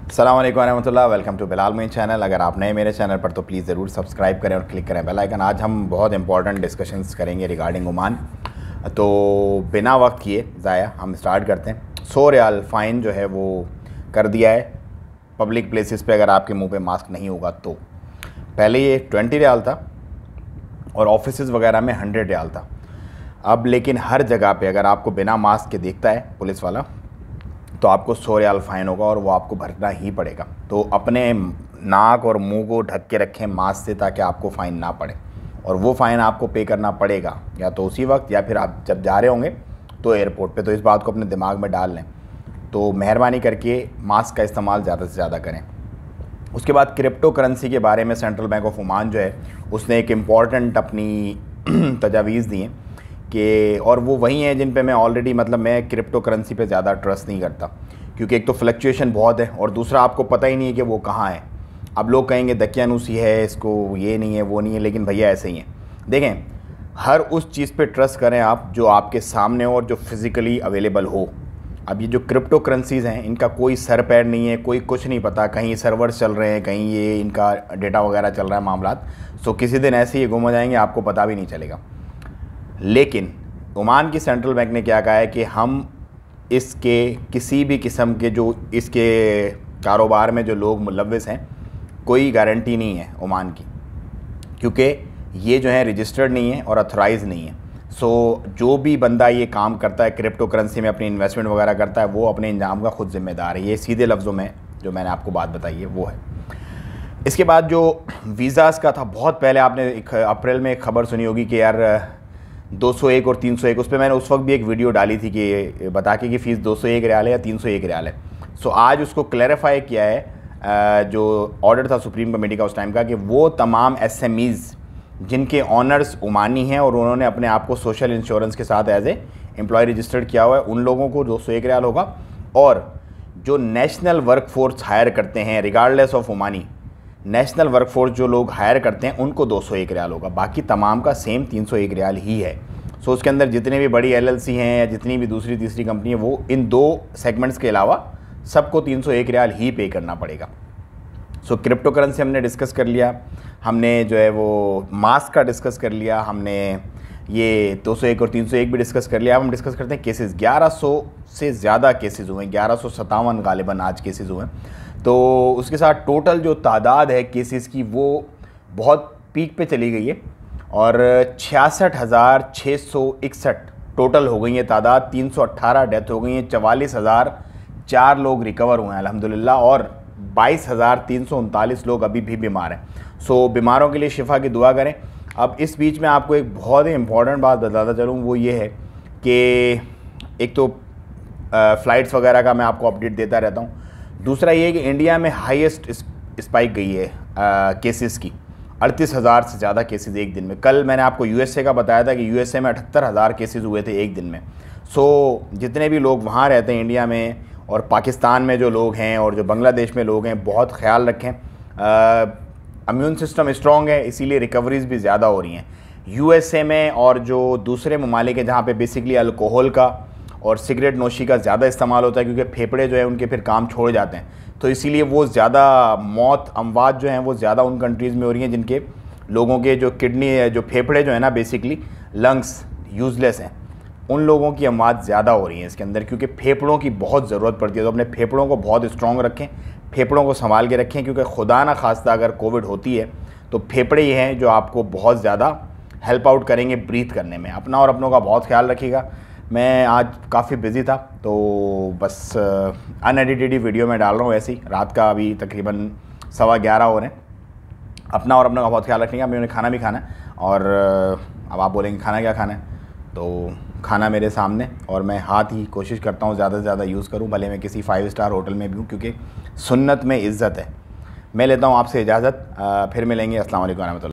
अस्सलाम वालेकुम रहमतुल्लाह। Welcome to Bilal Moin channel. अगर आप नए मेरे चैनल पर तो प्लीज़ ज़रूर सब्सक्राइब करें और क्लिक करें बेल आइकन। आज हम बहुत इंपॉर्टेंट डिस्कशंस करेंगे रिगार्डिंग ओमान। तो बिना वक्त किए ज़ाया हम स्टार्ट करते हैं। 100 रियाल फ़ाइन जो है वो कर दिया है पब्लिक प्लेसेस पे अगर आपके मुंह पे मास्क नहीं होगा तो। पहले ये 20 रियाल था और ऑफिसेज़ वगैरह में 100 रियाल था। अब लेकिन हर जगह पे अगर आपको बिना मास्क के देखता है पुलिस वाला तो आपको 100 रियाल फ़ाइन होगा और वो आपको भरना ही पड़ेगा। तो अपने नाक और मुंह को ढक के रखें मास्क से ताकि आपको फ़ाइन ना पड़े, और वो फ़ाइन आपको पे करना पड़ेगा या तो उसी वक्त या फिर आप जब जा रहे होंगे तो एयरपोर्ट पे। तो इस बात को अपने दिमाग में डाल लें। तो मेहरबानी करके मास्क का इस्तेमाल ज़्यादा से ज़्यादा करें। उसके बाद क्रिप्टो करेंसी के बारे में सेंट्रल बैंक ऑफ ओमान जो है उसने एक इम्पॉर्टेंट अपनी तजावीज़ दी हैं कि, और वो वही हैं जिन पे मैं ऑलरेडी मैं क्रिप्टो करेंसी पे ज़्यादा ट्रस्ट नहीं करता, क्योंकि एक तो फ्लक्चुएशन बहुत है और दूसरा आपको पता ही नहीं है कि वो कहाँ है। अब लोग कहेंगे दकियानूसी है, इसको ये नहीं है वो नहीं है, लेकिन भैया ऐसे ही हैं। देखें, हर उस चीज़ पे ट्रस्ट करें आप जो आपके सामने हो और जो फिज़िकली अवेलेबल हो। अब ये जो क्रिप्टो करेंसीज़ हैं इनका कोई सर पैर नहीं है, कोई कुछ नहीं पता, कहीं सर्वर्स चल रहे हैं, कहीं ये इनका डेटा वगैरह चल रहा है मामलात। सो किसी दिन ऐसे ही गुम हो जाएंगे, आपको पता भी नहीं चलेगा। लेकिन ओमान की सेंट्रल बैंक ने क्या कहा है कि हम इसके किसी भी किस्म के जो इसके कारोबार में जो लोग मुलव्विस हैं कोई गारंटी नहीं है ओमान की, क्योंकि ये जो है रजिस्टर्ड नहीं है और अथोराइज नहीं है। सो जो भी बंदा ये काम करता है क्रिप्टो करेंसी में अपनी इन्वेस्टमेंट वगैरह करता है वो अपने इंजाम का खुद जिम्मेदार है। ये सीधे लफ्ज़ों में जो मैंने आपको बात बताई है वो है। इसके बाद जो वीज़ाज़ का था, बहुत पहले आपने अप्रैल में एक ख़बर सुनी होगी कि यार 201 और 301, उस पर मैंने उस वक्त भी एक वीडियो डाली थी कि बता के कि फ़ीस 201 रियाल है या 301 रियाल है। सो आज उसको क्लैरिफाई किया है जो ऑर्डर था सुप्रीम कमेटी का उस टाइम का, कि वो तमाम SMEs जिनके ऑनर्स ओमानी हैं और उन्होंने अपने आप को सोशल इंश्योरेंस के साथ एज ए एम्प्लॉय रजिस्टर्ड किया हुआ है, उन लोगों को 201 रियाल होगा। और जो नेशनल वर्क फोर्स हायर करते हैं regardless of Omani, national workforce जो लोग हायर करते हैं उनको 201 रियाल होगा। बाकी तमाम का सेम 301 रियाल ही है। सो उसके अंदर जितने भी बड़ी LLC हैं या जितनी भी दूसरी तीसरी कंपनी है वो इन दो सेगमेंट्स के अलावा सबको 301 रियाल ही पे करना पड़ेगा। सो क्रिप्टो करेंसी हमने डिस्कस कर लिया, हमने जो है वो मास्क का डिस्कस कर लिया, हमने ये 201 और 301 भी डिस्कस कर लिया। अब हम डिस्कस करते हैं केसेस। 1100 से ज़्यादा केसेस हुए हैं, 1157 गालिबन आज केसेस हुए हैं। तो उसके साथ टोटल जो तादाद है केसेस की वो बहुत पीक पे चली गई है और 66,661 टोटल हो गई है तादाद। 318 डेथ हो गई हैं, 44,004 लोग रिकवर हुए हैं अल्हम्दुलिल्लाह, और 22,339 लोग अभी भी बीमार हैं। सो बीमारों के लिए शिफा की दुआ करें। अब इस बीच में आपको एक बहुत ही इंपॉर्टेंट बात बताता चलूँ, वो ये है कि एक तो फ़्लाइट्स वगैरह का मैं आपको अपडेट देता रहता हूँ। दूसरा ये है कि इंडिया में हाईएस्ट स्पाइक गई है केसेस की, 38,000 से ज़्यादा केसेस एक दिन में। कल मैंने आपको USA का बताया था कि USA में 78,000 केसेस हुए थे एक दिन में। सो जितने भी लोग वहाँ रहते हैं इंडिया में और पाकिस्तान में जो लोग हैं और जो बांग्लादेश में लोग हैं, बहुत ख्याल रखें। इम्यून सिस्टम स्ट्रॉन्ग है इसीलिए रिकवरीज़ भी ज़्यादा हो रही हैं। USA में और जो दूसरे ममालिक हैं जहाँ पे बेसिकली अल्कोहल का और सिगरेट नोशी का ज़्यादा इस्तेमाल होता है, क्योंकि फेफड़े जो है उनके फिर काम छोड़ जाते हैं, तो इसीलिए वो ज़्यादा मौत अमवात जो हैं वो ज़्यादा उन कंट्रीज़ में हो रही हैं जिनके लोगों के जो किडनी है, जो फेफड़े जो है ना बेसिकली लंग्स यूज़लेस हैं, उन लोगों की अमवात ज़्यादा हो रही हैं इसके अंदर, क्योंकि फेफड़ों की बहुत ज़रूरत पड़ती है। तो अपने फेफड़ों को बहुत स्ट्रॉन्ग रखें, फेफड़ों को संभाल के रखें, क्योंकि खुदा ना खास्ता अगर कोविड होती है तो फेफड़े ही हैं जो आपको बहुत ज़्यादा हेल्प आउट करेंगे ब्रीथ करने में। अपना और अपनों का बहुत ख्याल रखिएगा। मैं आज काफ़ी बिज़ी था तो बस अनएडिटेड वीडियो में डाल रहा हूँ ऐसे ही। रात का अभी तकरीबन 11:15 हो रहे हैं। अपना और अपना का बहुत ख्याल रखेंगे। अभी उन्हें खाना भी खाना है और अब आप बोलेंगे खाना क्या खाना है, तो खाना मेरे सामने, और मैं हाथ ही कोशिश करता हूँ ज़्यादा से ज़्यादा यूज़ करूँ, भले मैं किसी 5 स्टार होटल में भी हूँ, क्योंकि सुन्नत में इज़्ज़त है। मैं लेता हूँ आपसे इजाज़त, फिर मिलेंगे। अस्सलाम वालेकुम रहमतुल्लाह।